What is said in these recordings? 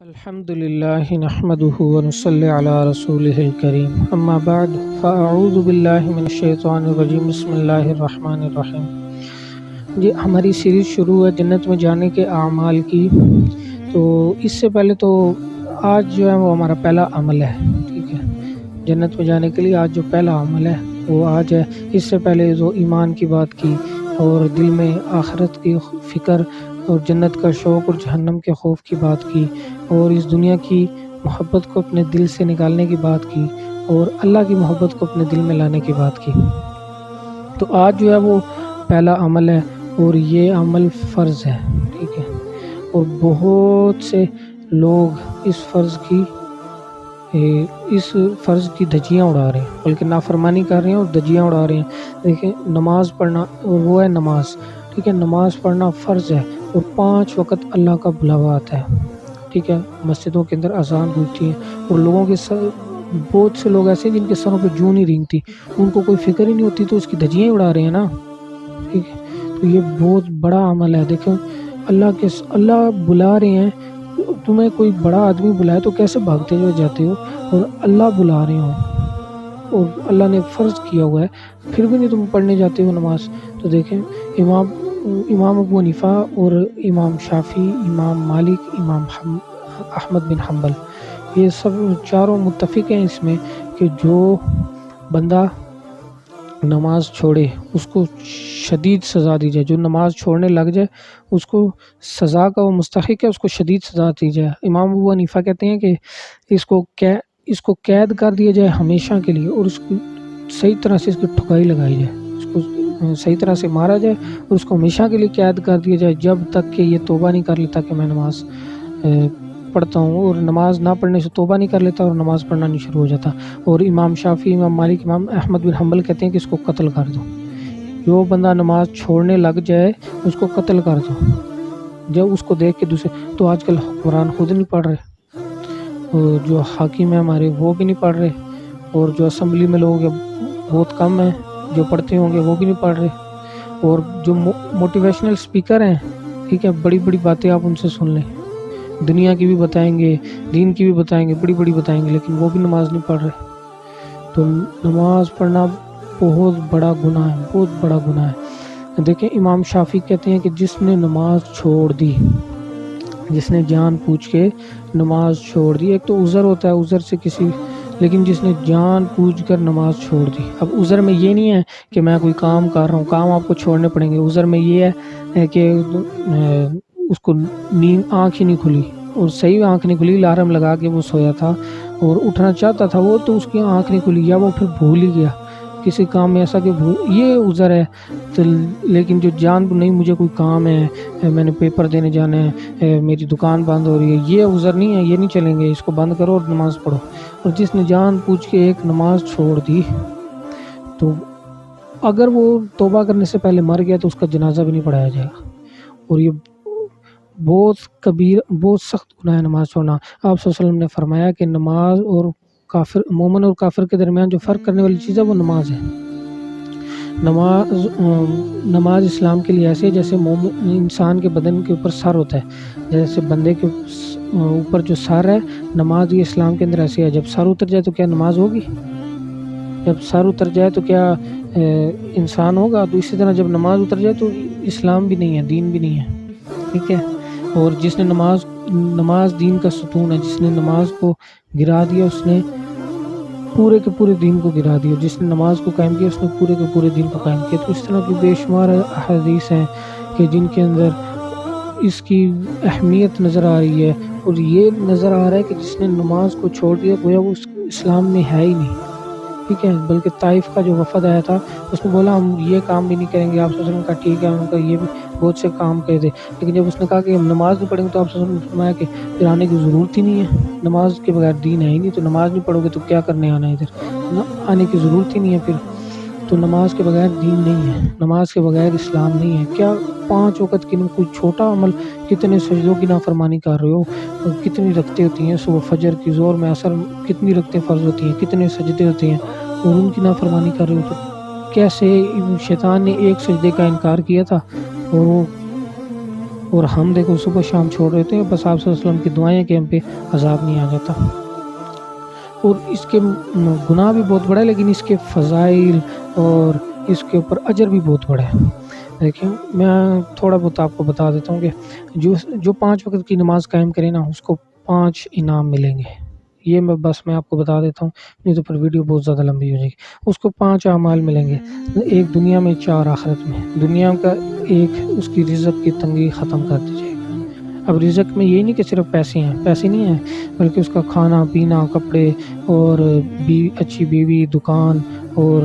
الحمد للہ نحمده ونصلی علی رسوله الکریم اما بعد فاعوذ باللہ من الشیطان الرجیم بسم اللہ الرحمن الرحیم۔ جی ہماری سیریز شروع ہے جنت میں جانے کے اعمال کی، تو اس سے پہلے تو آج جو ہے وہ ہمارا پہلا عمل ہے، ٹھیک ہے۔ جنت میں جانے کے لیے آج جو پہلا عمل ہے وہ آج ہے۔ اس سے پہلے جو ایمان کی بات کی اور دل میں آخرت کی فکر اور جنت کا شوق اور جہنم کے خوف کی بات کی، اور اس دنیا کی محبت کو اپنے دل سے نکالنے کی بات کی، اور اللہ کی محبت کو اپنے دل میں لانے کی بات کی، تو آج جو ہے وہ پہلا عمل ہے اور یہ عمل فرض ہے، ٹھیک ہے۔ اور بہت سے لوگ اس فرض کی دھجیاں اڑا رہے ہیں، بلکہ نافرمانی کر رہے ہیں اور دھجیاں اڑا رہے ہیں۔ دیکھیں، نماز پڑھنا وہ ہے نماز، ٹھیک ہے، نماز پڑھنا فرض ہے، اور 5 وقت اللہ کا بلاوا آتا ہے، ٹھیک ہے۔ مسجدوں کے اندر اذان گونجتی ہے، اور لوگوں کے بہت سے لوگ ایسے ہیں جن کے سروں پہ جوں نہیں رینگتی، ان کو کوئی فکر ہی نہیں ہوتی، تو اس کی دھجیاں اڑا رہے ہیں نا، ٹھیک ہے۔ تو یہ بہت بڑا عمل ہے۔ دیکھیں، اللہ بلا رہے ہیں، تمہیں کوئی بڑا آدمی بلائے تو کیسے بھاگتے ہوئے جاتے ہو، اور اللہ بلا رہے ہوں اور اللہ نے فرض کیا ہوا ہے، پھر بھی نہیں تم پڑھنے جاتے ہو نماز۔ تو دیکھیں، امام ابو حنیفہ اور امام شافعی، امام مالک، امام احمد بن حنبل، یہ سب چاروں متفق ہیں اس میں کہ جو بندہ نماز چھوڑے اس کو شدید سزا دی جائے، جو نماز چھوڑنے لگ جائے اس کو سزا کا وہ مستحق ہے، اس کو شدید سزا دی جائے۔ امام ابو حنیفہ کہتے ہیں کہ اس کو قید کر دیا جائے ہمیشہ کے لیے، اور اس کو صحیح طرح سے اس کی ٹھکائی لگائی جائے، اس کو صحیح طرح سے مارا جائے، اور اس کو ہمیشہ کے لیے قید کر دیا جائے جب تک کہ یہ توبہ نہیں کر لیتا کہ میں نماز پڑھتا ہوں، اور نماز نہ پڑھنے سے توبہ نہیں کر لیتا اور نماز پڑھنا نہیں شروع ہو جاتا۔ اور امام شافعی، امام مالک، امام احمد بن حنبل کہتے ہیں کہ اس کو قتل کر دو، جو بندہ نماز چھوڑنے لگ جائے اس کو قتل کر دو۔ جب اس کو دیکھ کے دوسرے، تو آج کل حکمران خود نہیں پڑھ رہے، اور جو حاکم ہیں ہمارے وہ بھی نہیں پڑھ رہے، اور جو اسمبلی میں لوگ بہت کم ہیں جو پڑھتے ہوں گے وہ بھی نہیں پڑھ رہے، اور جو موٹیویشنل اسپیکر ہیں، ٹھیک ہے، بڑی بڑی باتیں آپ ان سے سن لیں، دنیا کی بھی بتائیں گے، دین کی بھی بتائیں گے، بڑی بڑی بتائیں گے، لیکن وہ بھی نماز نہیں پڑھ رہے۔ تو نماز پڑھنا بہت بڑا گناہ ہے، بہت بڑا گناہ ہے۔ دیکھیں، امام شافعی کہتے ہیں کہ جس نے نماز چھوڑ دی، جس نے جان بوجھ کے نماز چھوڑ دی، ایک تو عذر ہوتا ہے، عذر سے لیکن جس نے جان بوجھ کر نماز چھوڑ دی، اب عذر میں یہ نہیں ہے کہ میں کوئی کام کر رہا ہوں، کام آپ کو چھوڑنے پڑیں گے، عذر میں یہ ہے کہ اس کو نیند آنکھ ہی نہیں کھلی، اور صحیح آنکھ نہیں کھلی، الارم لگا کے وہ سویا تھا اور اٹھنا چاہتا تھا وہ، تو اس کی آنکھ نہیں کھلی، یا وہ پھر بھول ہی گیا کسی کام میں ایسا کہ یہ عذر ہے۔ تو لیکن جو جان نہیں، مجھے کوئی کام ہے، میں نے پیپر دینے جانا ہے، میری دکان بند ہو رہی ہے، یہ عذر نہیں ہے، یہ نہیں چلیں گے، اس کو بند کرو اور نماز پڑھو۔ اور جس نے جان پوچھ کے ایک نماز چھوڑ دی، تو اگر وہ توبہ کرنے سے پہلے مر گیا تو اس کا جنازہ بھی نہیں پڑھایا جائے گا، اور یہ بہت سخت گناہ ہے نماز چھوڑنا۔ آپ صلی اللہ علیہ وسلم نے فرمایا کہ نماز اور مومن اور کافر کے درمیان جو فرق کرنے والی چیز ہے وہ نماز ہے۔ نماز اسلام کے لیے ایسے جیسے انسان کے بدن کے اوپر سر ہوتا ہے، جیسے بندے کے اوپر جو سر ہے، نماز یہ اسلام کے اندر ایسے ہے۔ جب سر اتر جائے تو کیا نماز ہوگی؟ جب سر اتر جائے تو کیا انسان ہوگا؟ تو اسی طرح جب نماز اتر جائے تو اسلام بھی نہیں ہے، دین بھی نہیں ہے، ٹھیک ہے۔ اور جس نے نماز دین کا ستون ہے، جس نے نماز کو گرا دیا اس نے پورے کے پورے دین کو گرا دیا، جس نے نماز کو قائم کیا اس نے پورے کے پورے دین کو قائم کیا۔ تو اس طرح کی بے شمار احادیث ہیں کہ جن کے اندر اس کی اہمیت نظر آ رہی ہے، اور یہ نظر آ رہا ہے کہ جس نے نماز کو چھوڑ دیا گویا وہ اسلام میں ہے ہی نہیں، ٹھیک ہے۔ بلکہ طائف کا جو وفد آیا تھا اس نے بولا ہم یہ کام بھی نہیں کریں گے، آپ صلی اللہ علیہ وسلم کا ٹھیک ہے، ان کا یہ بھی بہت سے کام کہے تھے، لیکن جب اس نے کہا کہ ہم نماز نہیں پڑھیں گے تو آپ صلی اللہ علیہ وسلم نے فرمایا کہ پھر آنے کی ضرورت ہی نہیں ہے، نماز کے بغیر دین ہے ہی نہیں، تو نماز نہیں پڑھو گے تو کیا کرنے آنا ہے ادھر، آنے کی ضرورت ہی نہیں ہے پھر۔ تو نماز کے بغیر دین نہیں ہے، نماز کے بغیر اسلام نہیں ہے۔ کیا 5 وقت کی کوئی چھوٹا عمل، کتنے سجدوں کی نافرمانی کر رہے ہو، کتنی رکعتیں ہوتی ہیں صبح فجر کی، ظہر میں عصر کتنی رکعتیں فرض ہوتی ہیں، کتنے سجدے ہوتے ہیں، اور ان کی نافرمانی کر رہے ہو۔ تو کیسے شیطان نے ایک سجدے کا انکار کیا تھا، اور وہ اور ہم دیکھو صبح شام چھوڑ رہے تھے، بس آپ صلی اللہ علیہ وسلم کی دعائیں کہ ہم پہ عذاب نہیں آ جاتا۔ اور اس کے گناہ بھی بہت بڑا ہے، لیکن اس کے فضائل اور اس کے اوپر اجر بھی بہت بڑا ہے۔ دیکھیں میں تھوڑا بہت آپ کو بتا دیتا ہوں کہ جو 5 وقت کی نماز قائم کرے نا، اس کو 5 انعام ملیں گے۔ یہ میں آپ کو بتا دیتا ہوں، نہیں تو پھر ویڈیو بہت زیادہ لمبی ہو جائے گی۔ اس کو 5 اعمال ملیں گے، ایک دنیا میں 4 آخرت میں۔ دنیا کا ایک اس کی رزق کی تنگی ختم کر دی جائے گی۔ اب رزق میں یہی نہیں کہ صرف پیسے ہیں، پیسے نہیں ہیں، بلکہ اس کا کھانا پینا، کپڑے اور اچھی بیوی، دکان اور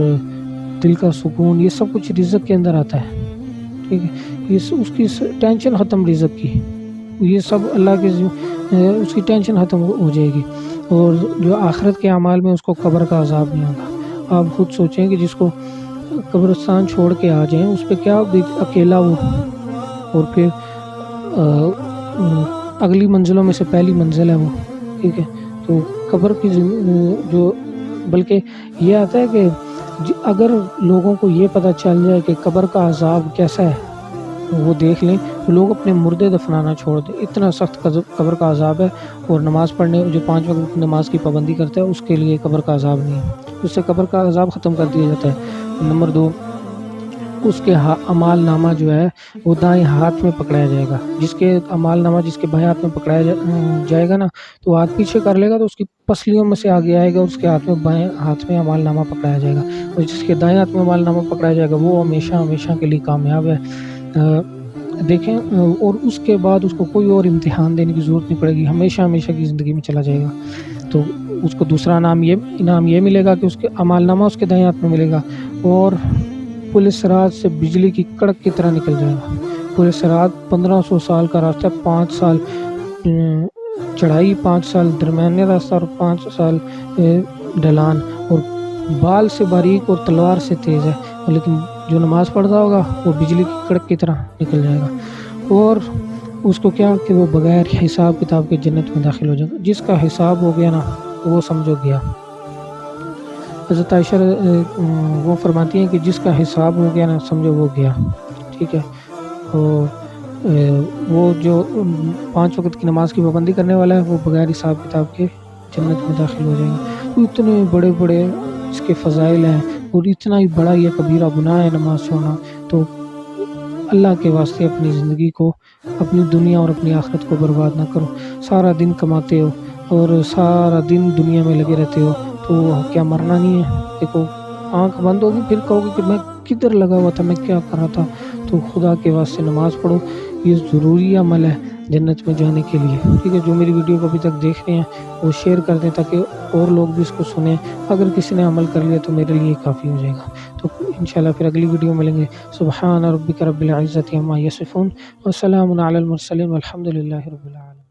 دل کا سکون، یہ سب کچھ رزق کے اندر آتا ہے۔ ٹھیک ہے، اس کی ٹینشن ختم رزق کی، یہ سب اللہ کے اس کی ٹینشن ختم ہو جائے گی۔ اور جو آخرت کے اعمال میں اس کو قبر کا عذاب نہیں ہوگا۔ آپ خود سوچیں کہ جس کو قبرستان چھوڑ کے آ جائیں، اس پہ کیا اکیلا وہ، اور پھر اگلی منزلوں میں سے پہلی منزل ہے وہ، ٹھیک ہے۔ تو قبر کی جو بلکہ یہ آتا ہے کہ اگر لوگوں کو یہ پتہ چل جائے کہ قبر کا عذاب کیسا ہے، وہ دیکھ لیں تو لوگ اپنے مردے دفنانا چھوڑ دیں، اتنا سخت قبر کا عذاب ہے۔ اور نماز پڑھنے جو 5 وقت کی نماز کی پابندی کرتا ہے، اس کے لیے قبر کا عذاب نہیں ہے، اس سے قبر کا عذاب ختم کر دیا جاتا ہے۔ نمبر 2، اس کے اعمال نامہ جو ہے وہ دائیں ہاتھ میں پکڑایا جائے گا۔ جس کے اعمال نامہ جس کے بائیں ہاتھ میں پکڑایا جائے گا نا، تو ہاتھ پیچھے کر لے گا تو اس کی پسلیوں میں سے آگے آئے گا، اس کے بائیں ہاتھ میں اعمال نامہ پکڑایا جائے گا۔ اور جس کے دائیں ہاتھ میں اعمال نامہ پکڑایا جائے گا، وہ ہمیشہ کے لیے کامیاب ہے۔ دیکھیں، اور اس کے بعد اس کو کوئی اور امتحان دینے کی ضرورت نہیں پڑے گی، ہمیشہ کی زندگی میں چلا جائے گا۔ تو اس کو دوسرا انعام یہ ملے گا کہ اس کے اعمال نامہ اس کے دائیں ہاتھ میں ملے گا، اور پل صراط سے بجلی کی کڑک کی طرح نکل جائے گا۔ پل صراط 1500 سال کا راستہ، 5 سال چڑھائی، 5 سال درمیانے راستہ اور 5 سال ڈھلان، اور بال سے باریک اور تلوار سے تیز ہے، لیکن جو نماز پڑھتا ہوگا وہ بجلی کی کڑک کی طرح نکل جائے گا۔ اور اس کو کیا کہ وہ بغیر حساب کتاب کے جنت میں داخل ہو جائے گا۔ جس کا حساب ہو گیا نا، وہ سمجھو گیا۔ حضرت عائشہ وہ فرماتی ہیں کہ جس کا حساب ہو گیا نا، سمجھو وہ گیا، ٹھیک ہے۔ وہ جو 5 وقت کی نماز کی پابندی کرنے والا ہے، وہ بغیر حساب کتاب کے جنت میں داخل ہو جائے گا۔ تو اتنے بڑے اس کے فضائل ہیں، اور اتنا ہی بڑا یہ کبیرہ گناہ ہے نماز چھوڑنا۔ تو اللہ کے واسطے اپنی زندگی کو، اپنی دنیا اور اپنی آخرت کو برباد نہ کرو۔ سارا دن کماتے ہو اور سارا دن دنیا میں لگے رہتے ہو، تو کیا مرنا نہیں ہے؟ دیکھو، آنکھ بند ہوگی پھر کہو گے کہ میں کدھر لگا ہوا تھا، میں کیا کر رہا تھا۔ تو خدا کے واسطے نماز پڑھو، یہ ضروری عمل ہے جنت میں جانے کے لیے، ٹھیک ہے۔ جو میری ویڈیو کو ابھی تک دیکھ رہے ہیں وہ شیئر کر دیں تاکہ اور لوگ بھی اس کو سنیں۔ اگر کسی نے عمل کر لیا تو میرے لیے کافی ہو جائے گا۔ تو انشاءاللہ پھر اگلی ویڈیو ملیں گے۔ سبحان ربک رب العزت عما یصفون، وسلام علی المرسلین، والحمد للہ رب العالمین۔